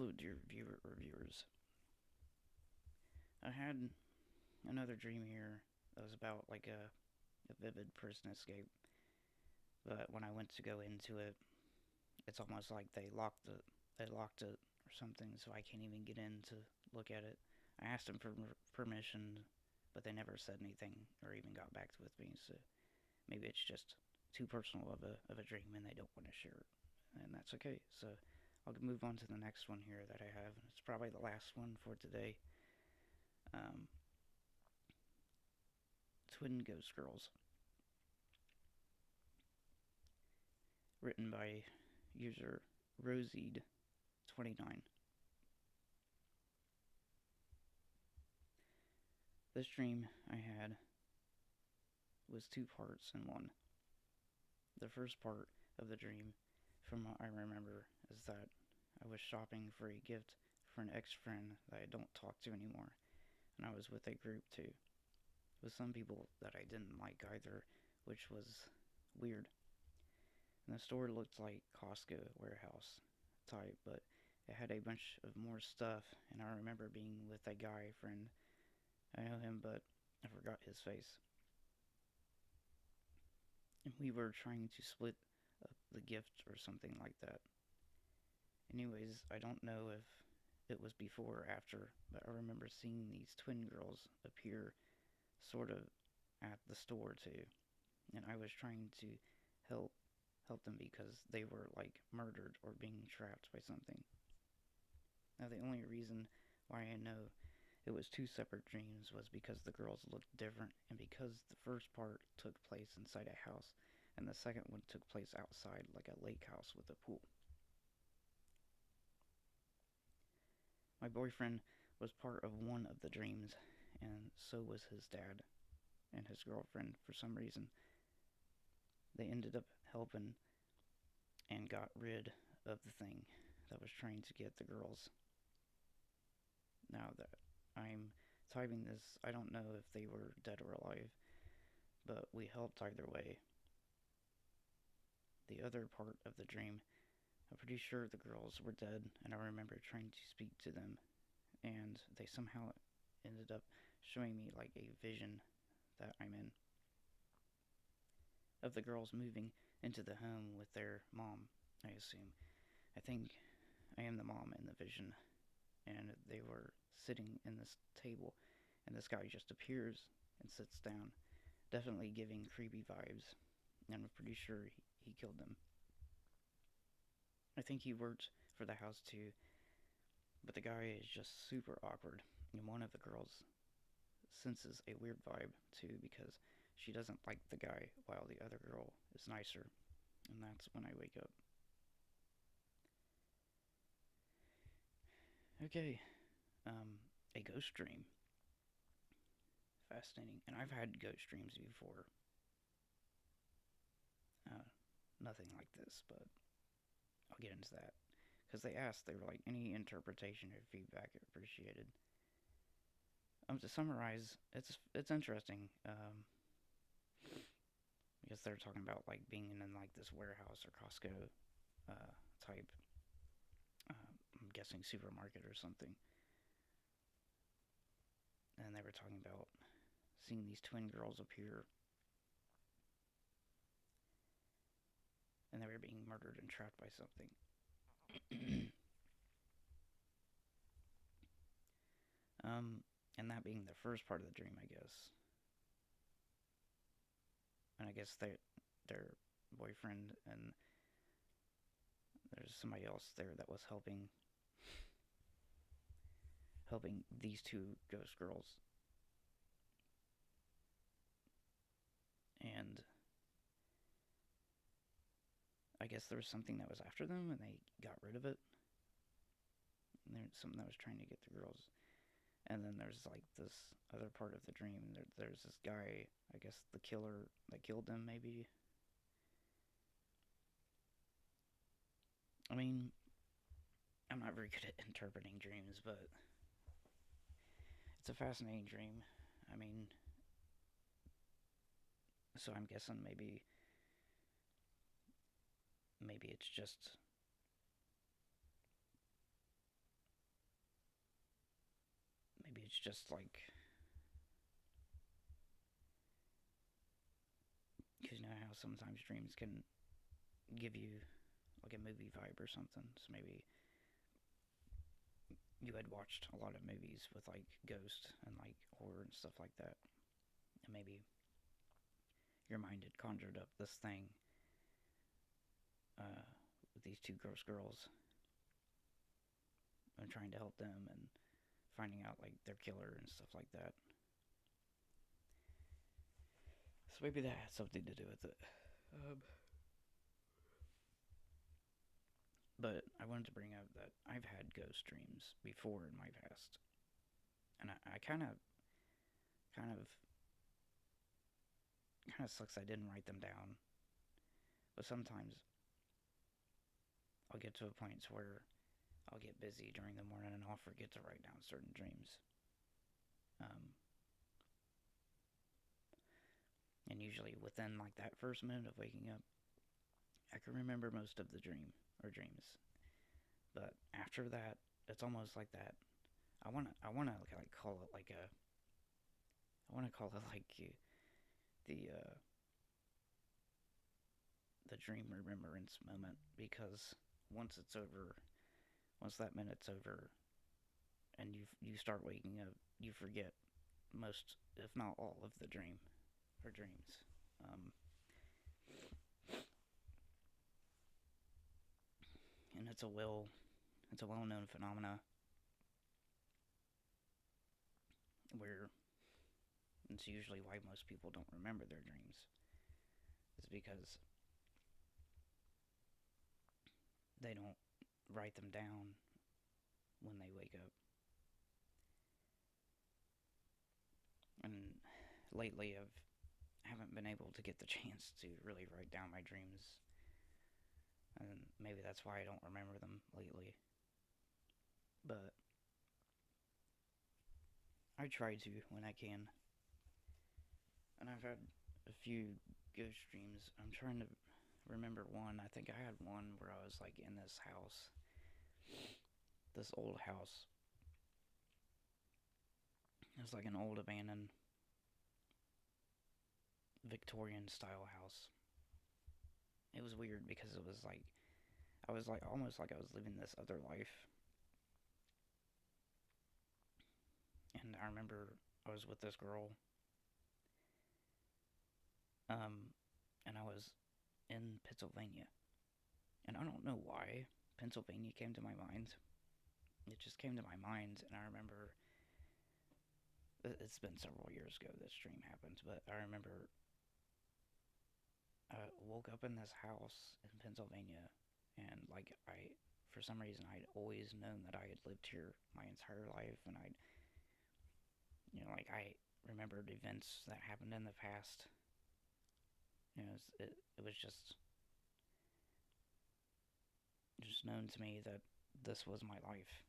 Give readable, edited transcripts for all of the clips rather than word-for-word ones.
Hello, dear viewer or viewers. I had another dream here that was about like a vivid prison escape, but when I went to go into it, it's almost like they locked it or something, so I can't even get in to look at it. I asked them for permission, but they never said anything or even got back with me. So maybe it's just too personal of a dream and they don't want to share it, and that's okay. So I'll move on to the next one here that I have. It's probably the last one for today. Um, Twin Ghost Girls, written by user Roseed29. This dream I had was two parts in one. The first part of the dream, from what I remember, is that I was shopping for a gift for an ex friend that I don't talk to anymore, and I was with a group too, with some people that I didn't like either, which was weird. And the store looked like Costco warehouse type, but it had a bunch of more stuff, and I remember being with a guy friend. I know him, but I forgot his face. And we were trying to split up the gift or something like that. Anyways, I don't know if it was before or after, but I remember seeing these twin girls appear sort of at the store too. And I was trying to help them because they were like murdered or being trapped by something. Now the only reason why I know it was two separate dreams was because the girls looked different and because the first part took place inside a house and the second one took place outside like a lake house with a pool. My boyfriend was part of one of the dreams and so was his dad and his girlfriend for some reason. They ended up helping and got rid of the thing that was trying to get the girls. Now that I'm typing this, I don't know if they were dead or alive, but we helped either way. The other part of the dream, I'm pretty sure the girls were dead, and I remember trying to speak to them, and they somehow ended up showing me like a vision that I'm in of the girls moving into the home with their mom, I assume. I think I am the mom in the vision, and they were sitting in this table, and this guy just appears and sits down, definitely giving creepy vibes, and I'm pretty sure he killed them. I think he worked for the house too, but the guy is just super awkward, and one of the girls senses a weird vibe too because she doesn't like the guy while the other girl is nicer, and that's when I wake up. Okay, um, a ghost dream. Fascinating. And I've had ghost dreams before. Uh, Nothing like this, but I'll get into that. Because they asked, they were like, any interpretation or feedback appreciated. To summarize, it's interesting. Because they're talking about like being in like this warehouse or Costco uh, type. I'm guessing supermarket or something. And they were talking about seeing these twin girls appear, and they were being murdered and trapped by something. um, and that being the first part of the dream, I guess. And I guess their boyfriend and there's somebody else there that was helping these two ghost girls. And I guess there was something that was after them and they got rid of it. And there's something that was trying to get the girls. And then there's like this other part of the dream. There's this guy, I guess the killer that killed them, maybe. I mean, I'm not very good at interpreting dreams, but it's a fascinating dream. I mean, so I'm guessing maybe it's just it's just like, because you know how sometimes dreams can give you like a movie vibe or something. So maybe you had watched a lot of movies with like ghosts and like horror and stuff like that, and maybe your mind had conjured up this thing with these two gross girls and trying to help them and finding out like their killer and stuff like that. So maybe that had something to do with it. But I wanted to bring up that I've had ghost dreams before in my past, and I kind of, kind of sucks I didn't write them down. But sometimes I'll get to a point where I'll get busy during the morning and I'll forget to write down certain dreams. Um, and usually within like that first minute of waking up, I can remember most of the dream or dreams. But after that, it's almost like that. I wanna like call it like a. I wanna call it like the the dream remembrance moment, because once it's over, once that minute's over, and you start waking up, you forget most, if not all, of the dream or dreams. Um, and it's a well known phenomena where it's usually why most people don't remember their dreams. Is because they don't write them down when they wake up. And lately, I haven't been able to get the chance to really write down my dreams, and maybe that's why I don't remember them lately. But I try to when I can, and I've had a few ghost dreams. I'm trying to remember one. I think I had one where I was like in this house, this old house. It was like an old abandoned Victorian style house. It was weird because it was like I was like almost like I was living this other life. And I remember I was with this girl, um, and I was in Pennsylvania. And I don't know why Pennsylvania came to my mind. It just came to my mind, and I remember it's been several years ago this dream happened, but I remember I woke up in this house in Pennsylvania, and like for some reason, I'd always known that I had lived here my entire life, and like I remembered events that happened in the past. It was just known to me that this was my life,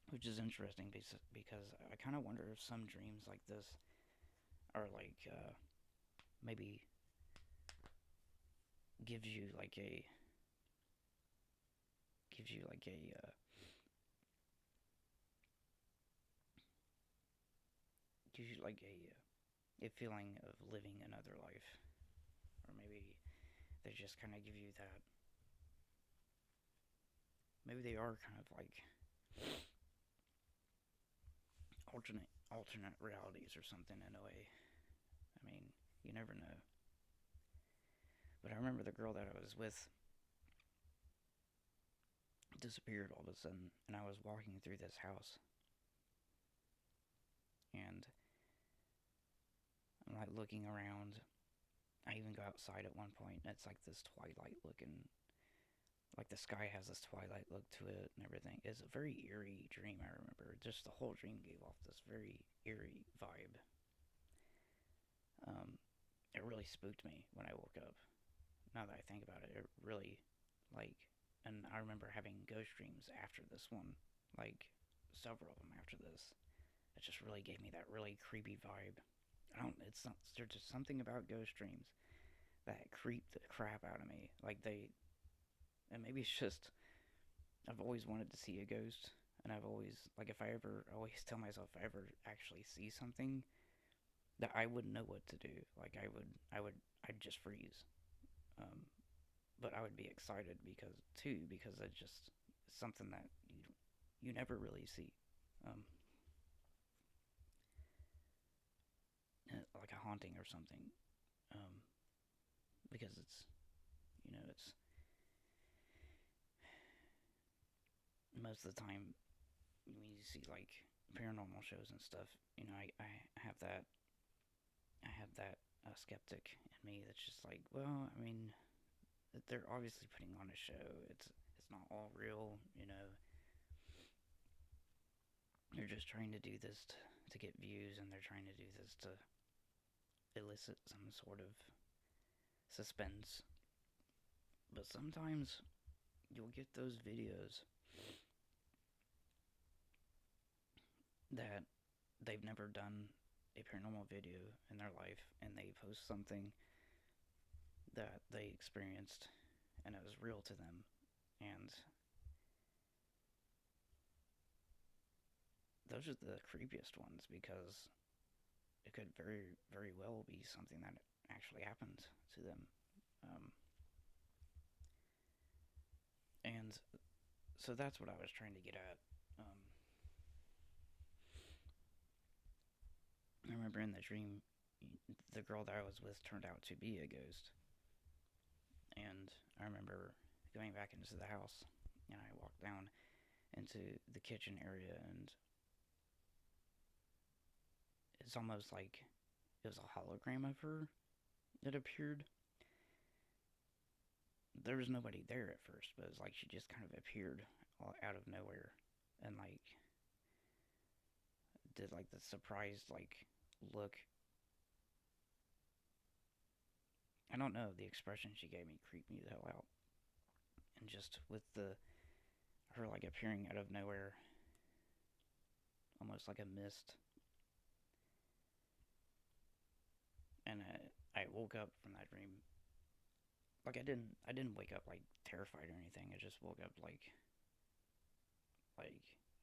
which is interesting because I kind of wonder if some dreams like this are like maybe gives you like a gives you like a feeling of living another life, or maybe they just kind of give you that. Maybe they are kind of like alternate realities or something in a way. I mean, you never know. But I remember the girl that I was with disappeared all of a sudden, and I was walking through this house, and I'm like looking around. I even go outside at one point, and it's like this twilight looking, like the sky has this twilight look to it and everything. It's a very eerie dream, I remember. Just the whole dream gave off this very eerie vibe. Um, it really spooked me when I woke up. Now that I think about it, it really, like, and I remember having ghost dreams after this one, like, several of them after this. It just really gave me that really creepy vibe. It's not, there's just something about ghost dreams that creep the crap out of me. Like, and maybe it's just, I've always wanted to see a ghost. And I've always, like, if I ever, I always tell myself if I ever actually see something that I wouldn't know what to do. Like, I'd just freeze. Um, but I would be excited because it's just something that you never really see. Um, like a haunting or something. Um, because it's most of the time when you see like paranormal shows and stuff, I have that skeptic in me that's just like, well, I mean, they're obviously putting on a show. It's not all real, They're just trying to do this to get views, and they're trying to do this to elicit some sort of suspense. But sometimes you'll get those videos that they've never done a paranormal video in their life, and they post something that they experienced and it was real to them. And those are the creepiest ones because it could very, very well be something that actually happened to them. Um, and so that's what I was trying to get at. I remember in the dream, the girl that I was with turned out to be a ghost. And I remember going back into the house, and I walked down into the kitchen area, and it's almost like it was a hologram of her that appeared. There was nobody there at first, but it was like she just kind of appeared out of nowhere, and like did like the surprised like look. I don't know, the expression she gave me creeped me the hell out. And just with the her like appearing out of nowhere, almost like a mist. And I woke up from that dream. Like I didn't wake up like terrified or anything. I just woke up like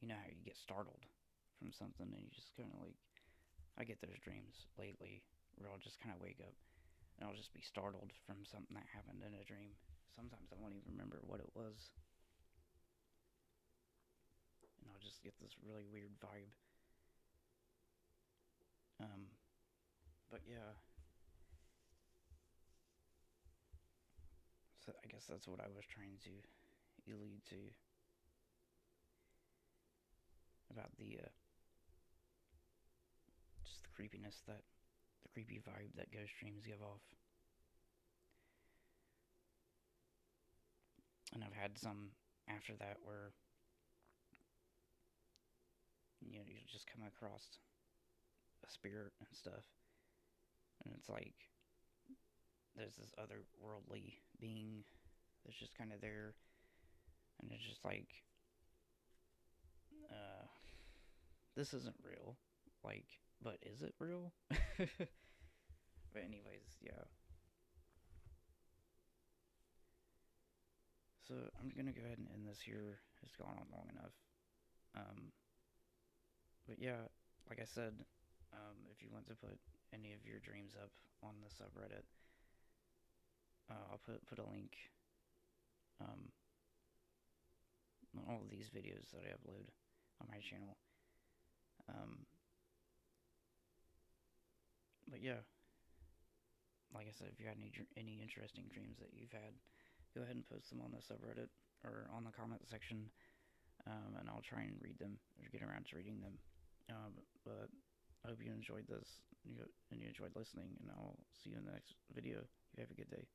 you know how you get startled from something and you just kind of like I get those dreams lately where I'll just kind of wake up and I'll just be startled from something that happened in a dream. Sometimes I won't even remember what it was, and I'll just get this really weird vibe. Um, but yeah, so I guess that's what I was trying to allude to about the just the creepiness that the creepy vibe that ghost dreams give off. And I've had some after that where you just come across a spirit and stuff, and it's like there's this otherworldly being that's just kind of there, and it's just like, uh, this isn't real. Like, but is it real? But anyways, yeah. So I'm gonna go ahead and end this here. It's gone on long enough. Um, but yeah, like I said, if you want to put any of your dreams up on the subreddit, I'll put a link um, on all of these videos that I upload on my channel. Um, but yeah, like I said, if you had any interesting dreams that you've had, go ahead and post them on the subreddit or on the comment section, and I'll try and read them or get around to reading them. But I hope you enjoyed this and you enjoyed listening, and I'll see you in the next video. You have a good day.